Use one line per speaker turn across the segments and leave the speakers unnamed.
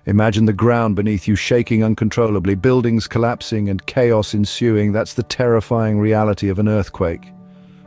Imagine the ground beneath you shaking uncontrollably, buildings collapsing and chaos ensuing. That's the terrifying reality of an earthquake.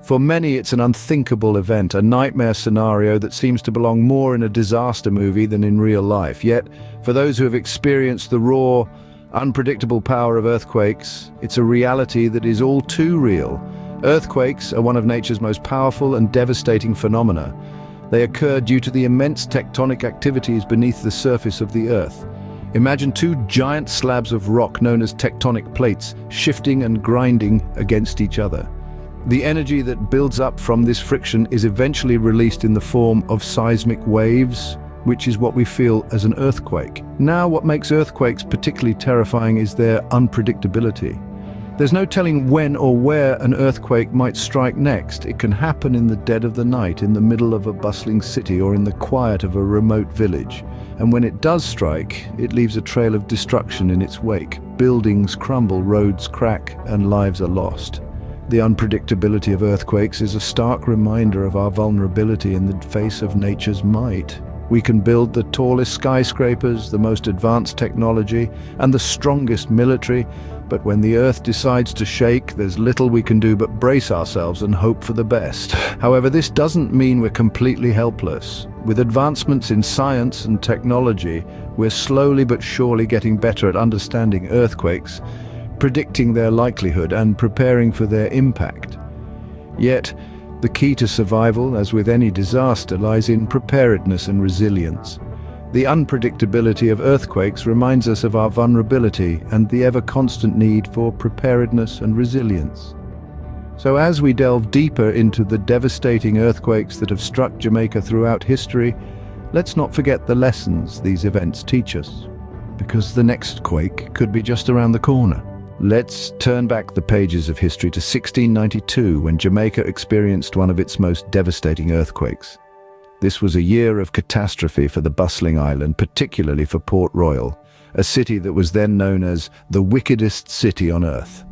For many, it's an unthinkable event, a nightmare scenario that seems to belong more in a disaster movie than in real life. Yet, for those who have experienced the raw, unpredictable power of earthquakes, it's a reality that is all too real. Earthquakes are one of nature's most powerful and devastating phenomena. They occur due to the immense tectonic activities beneath the surface of the Earth. Imagine two giant slabs of rock known as tectonic plates shifting and grinding against each other. The energy that builds up from this friction is eventually released in the form of seismic waves, which is what we feel as an earthquake. Now, what makes earthquakes particularly terrifying is their unpredictability. There's no telling when or where an earthquake might strike next. It can happen in the dead of the night, in the middle of a bustling city, or in the quiet of a remote village. And when it does strike, it leaves a trail of destruction in its wake. Buildings crumble, roads crack, and lives are lost. The unpredictability of earthquakes is a stark reminder of our vulnerability in the face of nature's might. We can build the tallest skyscrapers, the most advanced technology, and the strongest military, but when the earth decides to shake, there's little we can do but brace ourselves and hope for the best. However, this doesn't mean we're completely helpless. With advancements in science and technology, we're slowly but surely getting better at understanding earthquakes, predicting their likelihood, and preparing for their impact. Yet, the key to survival, as with any disaster, lies in preparedness and resilience. The unpredictability of earthquakes reminds us of our vulnerability and the ever-constant need for preparedness and resilience. So as we delve deeper into the devastating earthquakes that have struck Jamaica throughout history, let's not forget the lessons these events teach us, because the next quake could be just around the corner. Let's turn back the pages of history to 1692, when Jamaica experienced one of its most devastating earthquakes. This was a year of catastrophe for the bustling island, particularly for Port Royal, a city that was then known as the wickedest city on earth.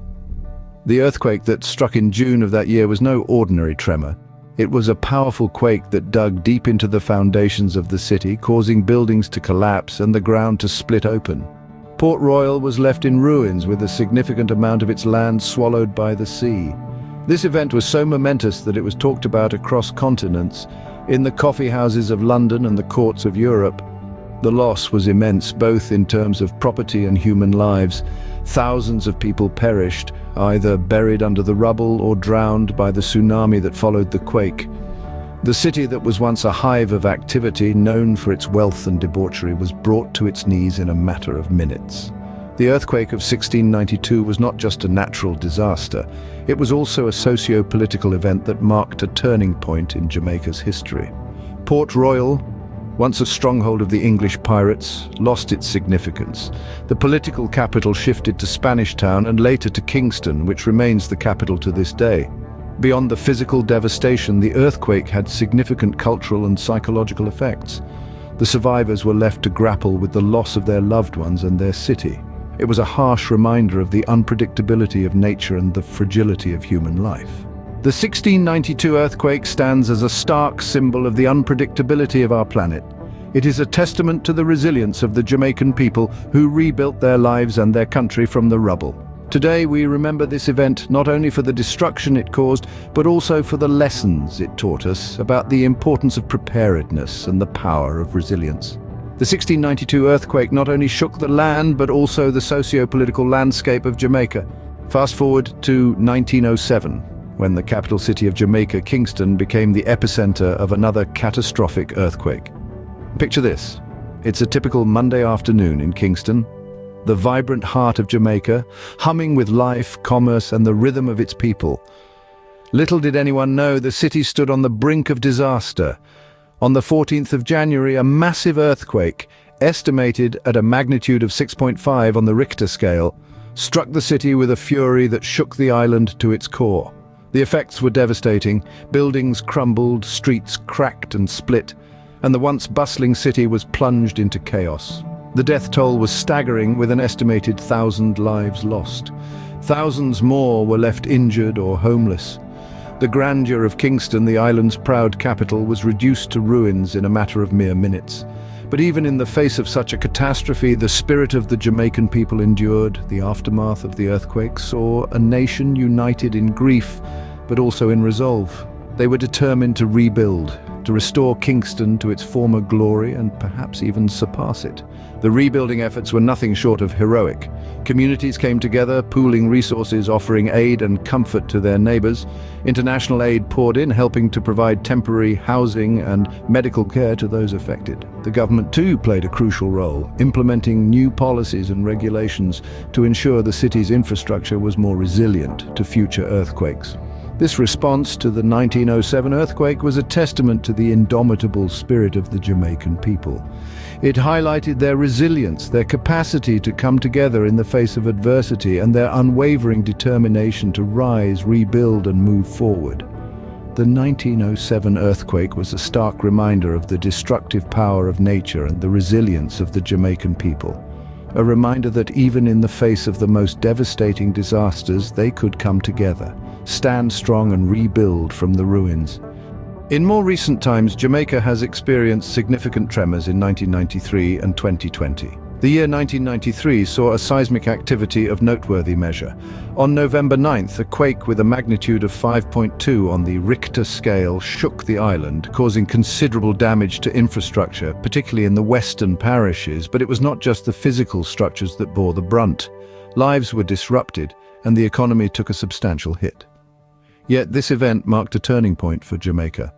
The earthquake that struck in June of that year was no ordinary tremor. It was a powerful quake that dug deep into the foundations of the city, causing buildings to collapse and the ground to split open. Port Royal was left in ruins, with a significant amount of its land swallowed by the sea. This event was so momentous that it was talked about across continents, in the coffee houses of London and the courts of Europe. The loss was immense, both in terms of property and human lives. Thousands of people perished, either buried under the rubble or drowned by the tsunami that followed the quake. The city that was once a hive of activity, known for its wealth and debauchery, was brought to its knees in a matter of minutes. The earthquake of 1692 was not just a natural disaster, it was also a socio-political event that marked a turning point in Jamaica's history. Port Royal, once a stronghold of the English pirates, lost its significance. The political capital shifted to Spanish Town and later to Kingston, which remains the capital to this day. Beyond the physical devastation, the earthquake had significant cultural and psychological effects. The survivors were left to grapple with the loss of their loved ones and their city. It was a harsh reminder of the unpredictability of nature and the fragility of human life. The 1692 earthquake stands as a stark symbol of the unpredictability of our planet. It is a testament to the resilience of the Jamaican people who rebuilt their lives and their country from the rubble. Today we remember this event not only for the destruction it caused, but also for the lessons it taught us about the importance of preparedness and the power of resilience. The 1692 earthquake not only shook the land, but also the socio-political landscape of Jamaica. Fast forward to 1907, when the capital city of Jamaica, Kingston, became the epicenter of another catastrophic earthquake. Picture this. It's a typical Monday afternoon in Kingston, the vibrant heart of Jamaica, humming with life, commerce, and the rhythm of its people. Little did anyone know the city stood on the brink of disaster. On the 14th of January, a massive earthquake, estimated at a magnitude of 6.5 on the Richter scale, struck the city with a fury that shook the island to its core. The effects were devastating. Buildings crumbled, streets cracked and split, and the once bustling city was plunged into chaos. The death toll was staggering, with an estimated 1,000 lives lost. Thousands more were left injured or homeless. The grandeur of Kingston, the island's proud capital, was reduced to ruins in a matter of mere minutes. But even in the face of such a catastrophe, the spirit of the Jamaican people endured. The aftermath of the earthquake saw a nation united in grief, but also in resolve. They were determined to rebuild, to restore Kingston to its former glory and perhaps even surpass it. The rebuilding efforts were nothing short of heroic. Communities came together, pooling resources, offering aid and comfort to their neighbors. International aid poured in, helping to provide temporary housing and medical care to those affected. The government too played a crucial role, implementing new policies and regulations to ensure the city's infrastructure was more resilient to future earthquakes. This response to the 1907 earthquake was a testament to the indomitable spirit of the Jamaican people. It highlighted their resilience, their capacity to come together in the face of adversity, and their unwavering determination to rise, rebuild, and move forward. The 1907 earthquake was a stark reminder of the destructive power of nature and the resilience of the Jamaican people. A reminder that even in the face of the most devastating disasters, they could come together, stand strong and rebuild from the ruins. In more recent times, Jamaica has experienced significant tremors in 1993 and 2020. The year 1993 saw a seismic activity of noteworthy measure. On November 9th, a quake with a magnitude of 5.2 on the Richter scale shook the island, causing considerable damage to infrastructure, particularly in the western parishes. But it was not just the physical structures that bore the brunt. Lives were disrupted, and the economy took a substantial hit. Yet this event marked a turning point for Jamaica.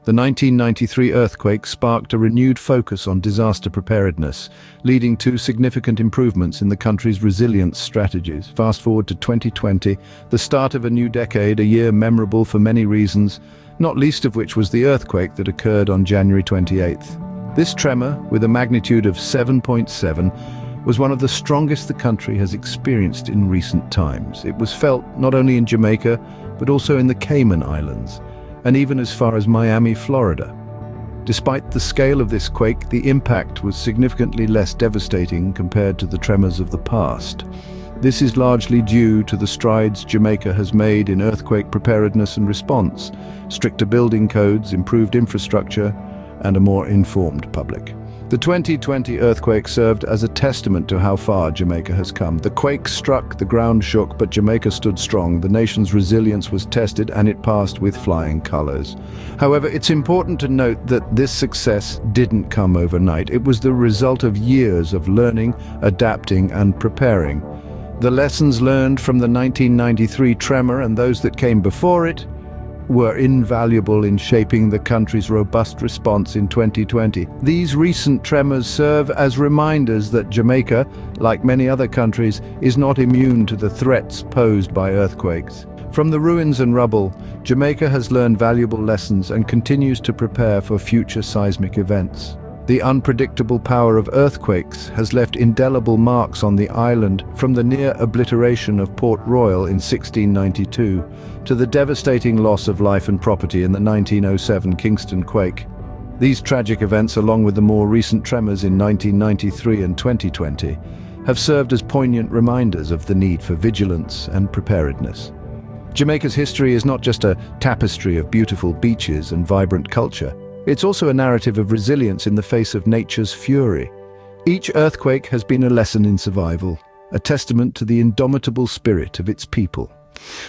The 1993 earthquake sparked a renewed focus on disaster preparedness, leading to significant improvements in the country's resilience strategies. Fast forward to 2020, the start of a new decade, a year memorable for many reasons, not least of which was the earthquake that occurred on January 28th. This tremor, with a magnitude of 7.7, was one of the strongest the country has experienced in recent times. It was felt not only in Jamaica, but also in the Cayman Islands, and even as far as Miami, Florida. Despite the scale of this quake, the impact was significantly less devastating compared to the tremors of the past. This is largely due to the strides Jamaica has made in earthquake preparedness and response, stricter building codes, improved infrastructure, and a more informed public. The 2020 earthquake served as a testament to how far Jamaica has come. The quake struck, the ground shook, but Jamaica stood strong. The nation's resilience was tested, and it passed with flying colors. However, it's important to note that this success didn't come overnight. It was the result of years of learning, adapting, and preparing. The lessons learned from the 1993 tremor and those that came before it were invaluable in shaping the country's robust response in 2020. These recent tremors serve as reminders that Jamaica, like many other countries, is not immune to the threats posed by earthquakes. From the ruins and rubble, Jamaica has learned valuable lessons and continues to prepare for future seismic events. The unpredictable power of earthquakes has left indelible marks on the island, from the near obliteration of Port Royal in 1692 to the devastating loss of life and property in the 1907 Kingston quake. These tragic events, along with the more recent tremors in 1993 and 2020, have served as poignant reminders of the need for vigilance and preparedness. Jamaica's history is not just a tapestry of beautiful beaches and vibrant culture. It's also a narrative of resilience in the face of nature's fury. Each earthquake has been a lesson in survival, a testament to the indomitable spirit of its people.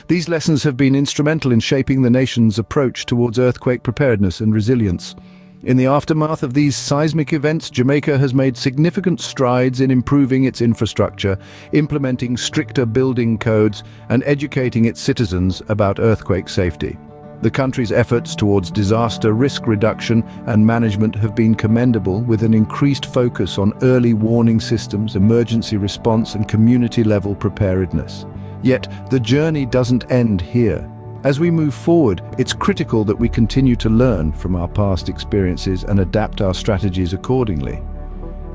These lessons have been instrumental in shaping the nation's approach towards earthquake preparedness and resilience. In the aftermath of these seismic events, Jamaica has made significant strides in improving its infrastructure, implementing stricter building codes, and educating its citizens about earthquake safety. The country's efforts towards disaster risk reduction and management have been commendable, with an increased focus on early warning systems, emergency response, and community-level preparedness. Yet, the journey doesn't end here. As we move forward, it's critical that we continue to learn from our past experiences and adapt our strategies accordingly.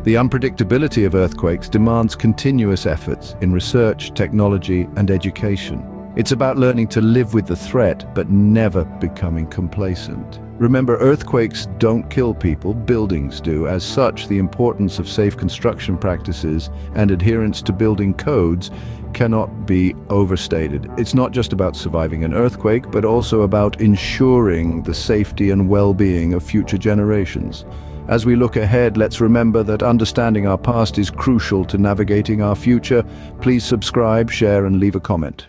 The unpredictability of earthquakes demands continuous efforts in research, technology, and education. It's about learning to live with the threat, but never becoming complacent. Remember, earthquakes don't kill people, buildings do. As such, the importance of safe construction practices and adherence to building codes cannot be overstated. It's not just about surviving an earthquake, but also about ensuring the safety and well-being of future generations. As we look ahead, let's remember that understanding our past is crucial to navigating our future. Please subscribe, share, and leave a comment.